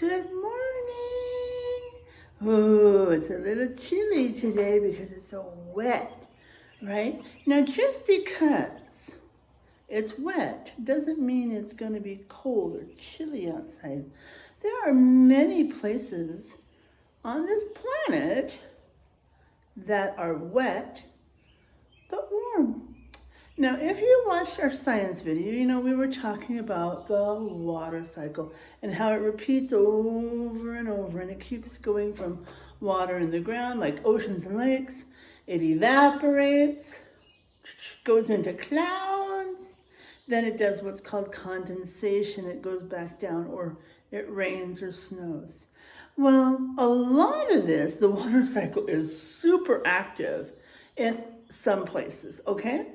Good morning. Oh, it's a little chilly today because it's so wet, right? Now, just because it's wet doesn't mean it's going to be cold or chilly outside. There are many places on this planet that are wet but warm. Now, if you watched our science video, you know we were talking about the water cycle and how it repeats over and over, and it keeps going from water in the ground like oceans and lakes. It evaporates, goes into clouds, then it does what's called condensation. It goes back down, or it rains or snows. Well, a lot of this, the water cycle, is super active in some places, okay?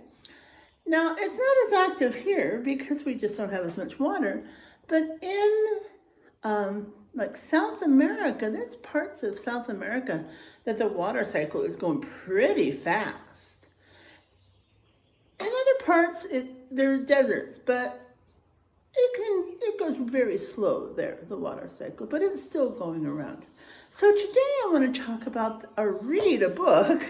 Now, it's not as active here because we just don't have as much water, but in like South America, there's parts of South America that the water cycle is going pretty fast. In other parts, there are deserts, but it goes very slow there, the water cycle, but it's still going around. So today I want to talk about or read a book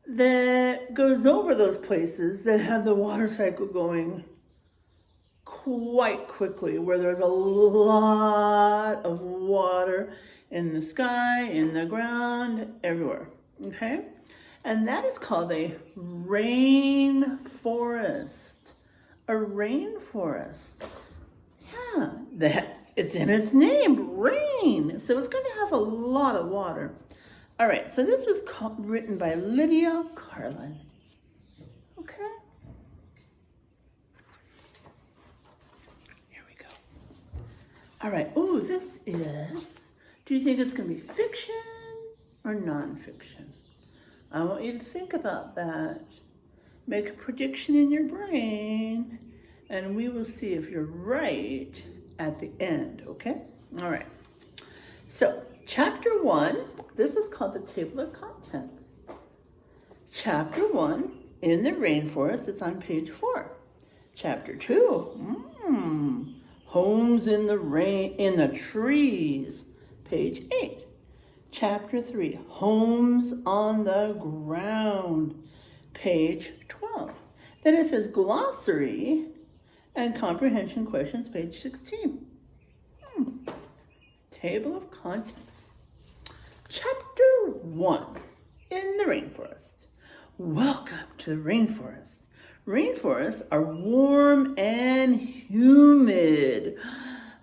that goes over those places that have the water cycle going quite quickly, where there's a lot of water in the sky, in the ground, everywhere, okay? And that is called a rainforest. A rainforest. Yeah, it's in its name, rain. So it's going to have a lot of water. All right, so this was written by Lydia Carlin. Okay. Here we go. All right, oh, this is, do you think it's going to be fiction or nonfiction? I want you to think about that. Make a prediction in your brain, and we will see if you're right at the end, okay? All right. So, Chapter 1, this is called the Table of Contents. Chapter 1, in the rainforest, it's on page 4. Chapter 2, homes in the trees, page 8. Chapter 3, homes on the ground, page 12. Then it says glossary and comprehension questions, page 16. Table of Contents. Chapter 1, in the rainforest. Welcome to the rainforest. Rainforests are warm and humid.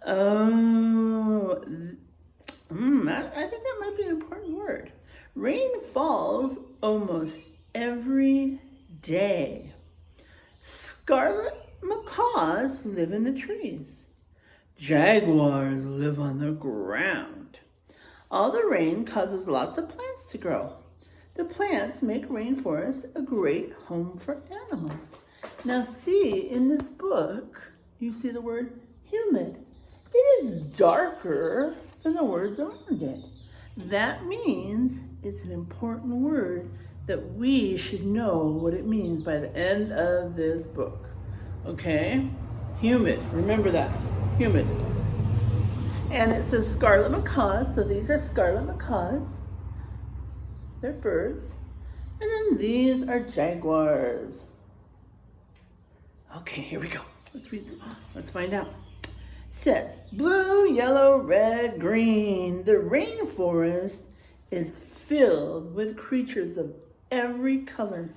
Oh, I think that might be an important word. Rain falls almost every day. Scarlet macaws live in the trees. Jaguars live on the ground. All the rain causes lots of plants to grow. The plants make rainforests a great home for animals. Now see, in this book, you see the word humid. It is darker than the words around it. That means it's an important word that we should know what it means by the end of this book. Okay? Humid, remember that, humid. And it says scarlet macaws, so these are scarlet macaws. They're birds. And then these are jaguars. Okay, here we go. Let's read them. Let's find out. It says, blue, yellow, red, green. The rainforest is filled with creatures of every color.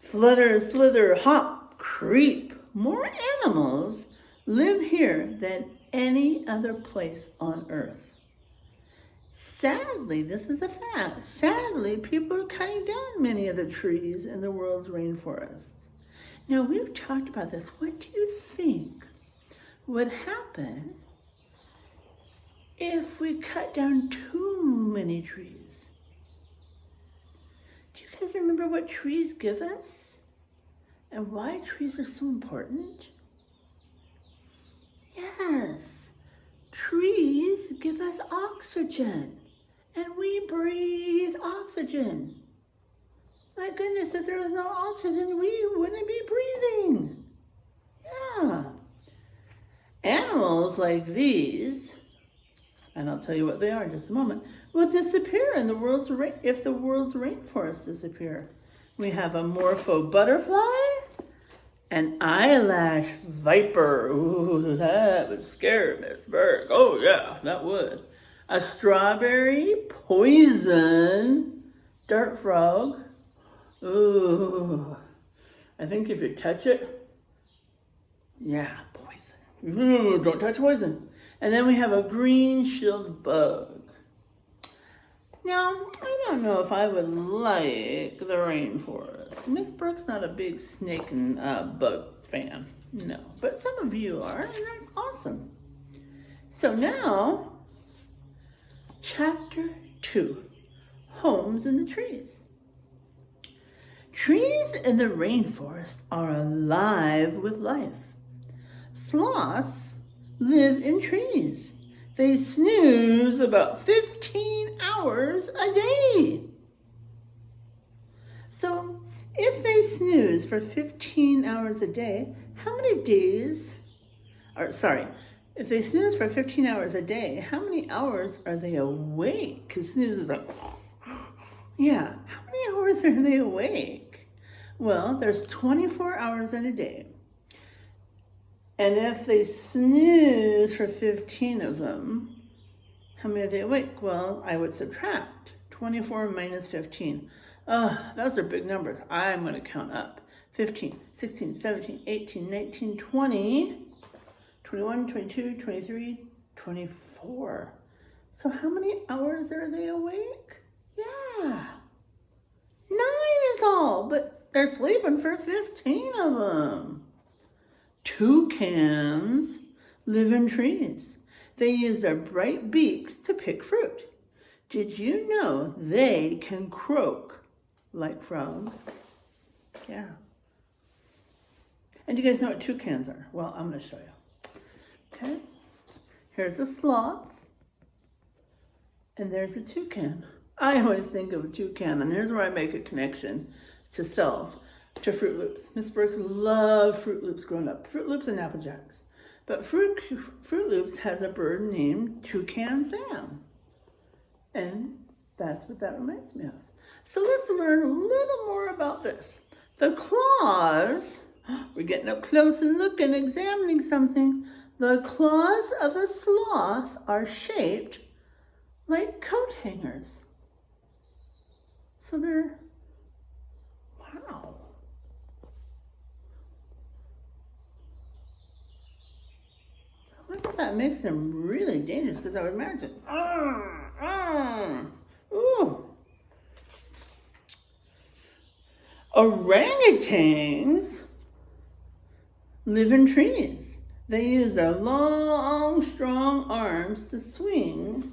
Flutter, slither, hop, creep. More animals live here than any other place on earth. Sadly, this is a fact. Sadly, people are cutting down many of the trees in the world's rainforests. Now, we've talked about this. What do you think would happen if we cut down too many trees? Do you guys remember what trees give us and why trees are so important? Yes, trees give us oxygen, and we breathe oxygen. My goodness, if there was no oxygen, we wouldn't be breathing. Yeah. Animals like these, and I'll tell you what they are in just a moment, will disappear in the world's if the world's rainforests disappear. We have a morpho butterfly, an eyelash viper. Ooh, that would scare Miss Burke. Oh yeah, that would. A strawberry poison dart frog. Ooh, I think if you touch it, yeah, poison. Ooh, don't touch poison. And then we have a green shield bug. Now, I don't know if I would like the rainforest. Miss Brooks not a big snake and bug fan, no. But some of you are, and that's awesome. So now, Chapter 2, Homes in the Trees. Trees in the rainforest are alive with life. Sloths live in trees. They snooze about 15 hours a day. So if they snooze for 15 hours a day, how many days, if they snooze for 15 hours a day, how many hours are they awake? Because snooze is like, yeah, how many hours are they awake? Well, there's 24 hours in a day. And if they snooze for 15 of them, how many are they awake? Well, I would subtract 24 minus 15. Those are big numbers. I'm going to count up. 15, 16, 17, 18, 19, 20, 21, 22, 23, 24. So how many hours are they awake? Yeah, 9 is all, but they're sleeping for 15 of them. Toucans live in trees. They use their bright beaks to pick fruit. Did you know they can croak like frogs? Yeah. And do you guys know what toucans are? Well, I'm going to show you. Okay. Here's a sloth. And there's a toucan. I always think of a toucan, and here's where I make a connection to self. To Fruit Loops. Miss Brooks loved Fruit Loops growing up. Fruit Loops and Apple Jacks. But Fruit Loops has a bird named Toucan Sam. And that's what that reminds me of. So let's learn a little more about this. The claws, we're getting up close and looking, examining something. The claws of a sloth are shaped like coat hangers. So they're, wow. I wonder if that makes them really dangerous, because I would imagine, ooh. Orangutans live in trees. They use their long, strong arms to swing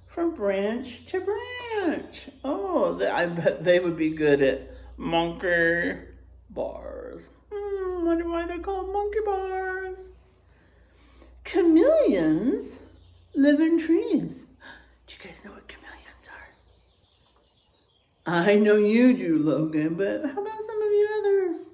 from branch to branch. Oh, I bet they would be good at monkey bars. Wonder why they're called monkey bars. Chameleons live in trees. Do you guys know what chameleons are? I know you do, Logan, but how about some of you others?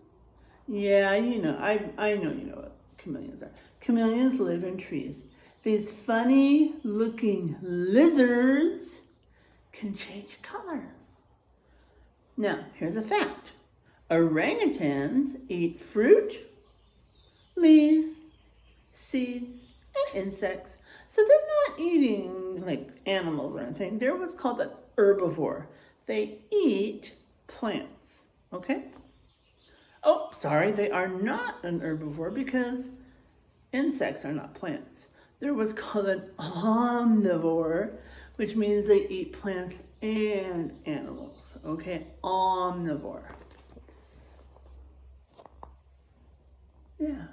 Yeah, you know, I know you know what chameleons are. Chameleons live in trees. These funny looking lizards can change colors. Now, here's a fact. Orangutans eat fruit, leaves, seeds, and insects. So they're not eating like animals or anything. They're what's called an herbivore. They eat plants, okay? Oh, sorry, they are not an herbivore because insects are not plants. They're what's called an omnivore, which means they eat plants and animals, okay? Omnivore. Yeah.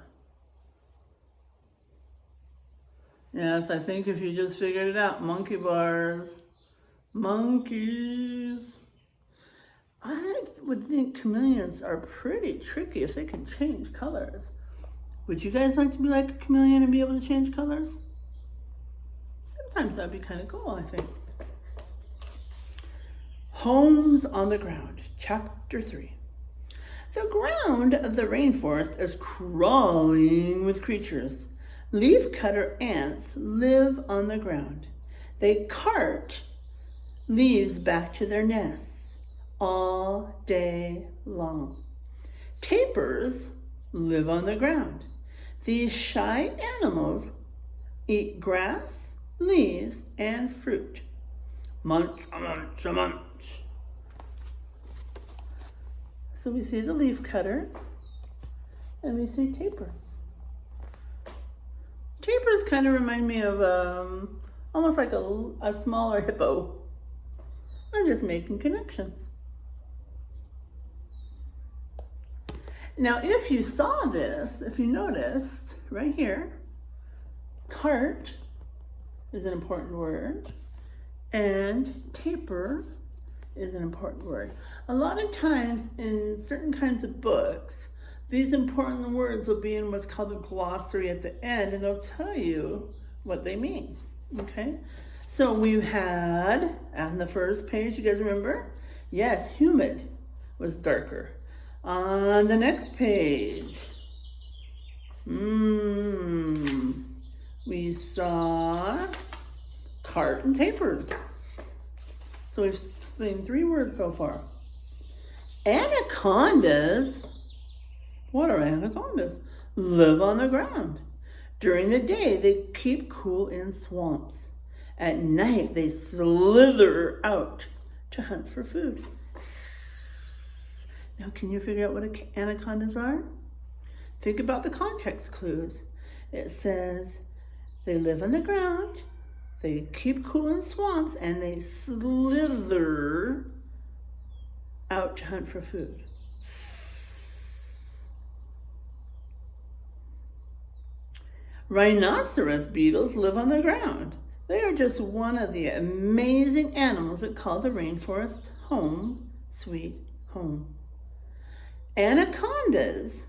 Yes, I think if you just figured it out, monkey bars, monkeys. I would think chameleons are pretty tricky if they can change colors. Would you guys like to be like a chameleon and be able to change colors? Sometimes that'd be kind of cool, I think. Homes on the ground, Chapter 3. The ground of the rainforest is crawling with creatures. Leafcutter ants live on the ground. They cart leaves back to their nests all day long. Tapirs live on the ground. These shy animals eat grass, leaves, and fruit. Munch, munch, munch. So we see the leafcutters, and we see tapirs. Tapirs kind of remind me of almost like a smaller hippo. I'm just making connections. Now, if you saw this, if you noticed right here, cart is an important word, and tapir is an important word. A lot of times in certain kinds of books, these important words will be in what's called a glossary at the end, and they'll tell you what they mean, okay? So we've had, on the first page, you guys remember? Yes, humid was darker. On the next page, we saw cart and tapirs. So we've seen 3 words so far. Anacondas, what are anacondas? Live on the ground. During the day, they keep cool in swamps. At night, they slither out to hunt for food. Now, can you figure out what anacondas are? Think about the context clues. It says they live on the ground, they keep cool in swamps, and they slither out to hunt for food. Rhinoceros beetles live on the ground. They are just one of the amazing animals that call the rainforest home, sweet home. Anacondas,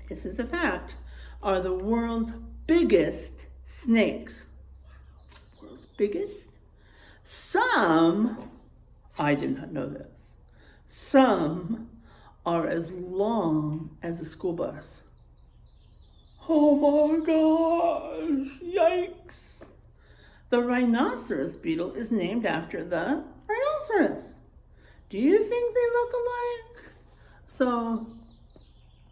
this is a fact, are the world's biggest snakes. World's biggest? Some, I did not know this, some are as long as a school bus. Oh my gosh, yikes. The rhinoceros beetle is named after the rhinoceros. Do you think they look alike? So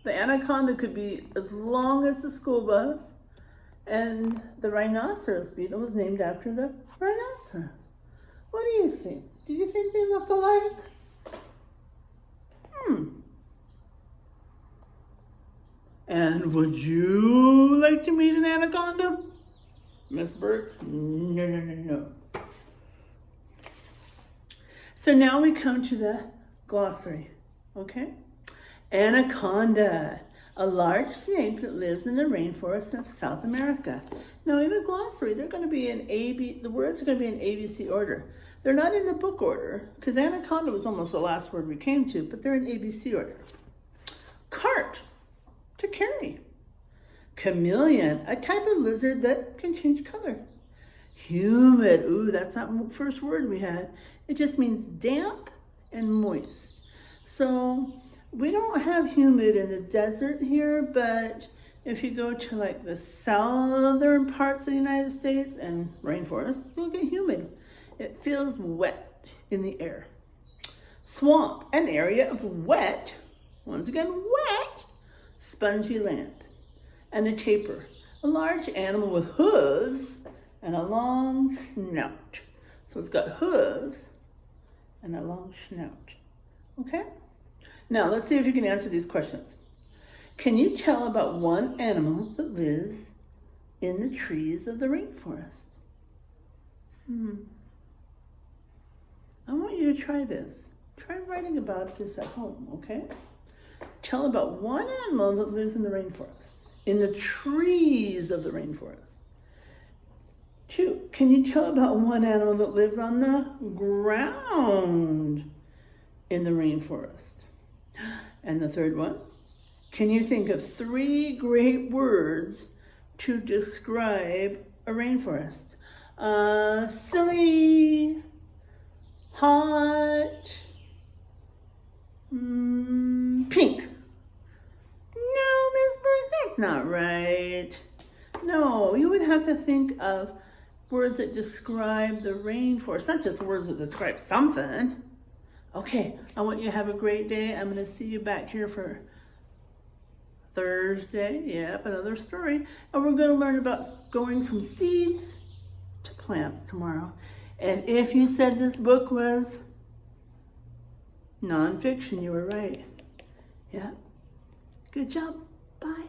the anaconda could be as long as the school bus, and the rhinoceros beetle was named after the rhinoceros. What do you think? Do you think they look alike? And would you like to meet an anaconda, Miss Burke? No. So now we come to the glossary, okay? Anaconda, a large snake that lives in the rainforest of South America. Now in the glossary, they're going to be in the words are going to be in ABC order. They're not in the book order, because anaconda was almost the last word we came to, but they're in ABC order. Cart, to carry. Chameleon, a type of lizard that can change color. Humid, ooh, that's not the first word we had. It just means damp and moist. So we don't have humid in the desert here, but if you go to like the southern parts of the United States and rainforest, you'll get humid. It feels wet in the air. Swamp, an area of wet, once again wet, spongy land. And a tapir, a large animal with hooves and a long snout. So it's got hooves and a long snout. Okay? Now let's see if you can answer these questions. Can you tell about one animal that lives in the trees of the rainforest? I want you to try this. Try writing about this at home, okay? Tell about one animal that lives in the rainforest, in the trees of the rainforest. 2, can you tell about one animal that lives on the ground in the rainforest? And the 3rd one, can you think of 3 great words to describe a rainforest? Silly, hot, pink. No, Miss Burke, that's not right. No, you would have to think of words that describe the rainforest, not just words that describe something. Okay, I want you to have a great day. I'm going to see you back here for Thursday. Yep, another story. And we're going to learn about going from seeds to plants tomorrow. And if you said this book was nonfiction, you were right. Yeah. Good job. Bye.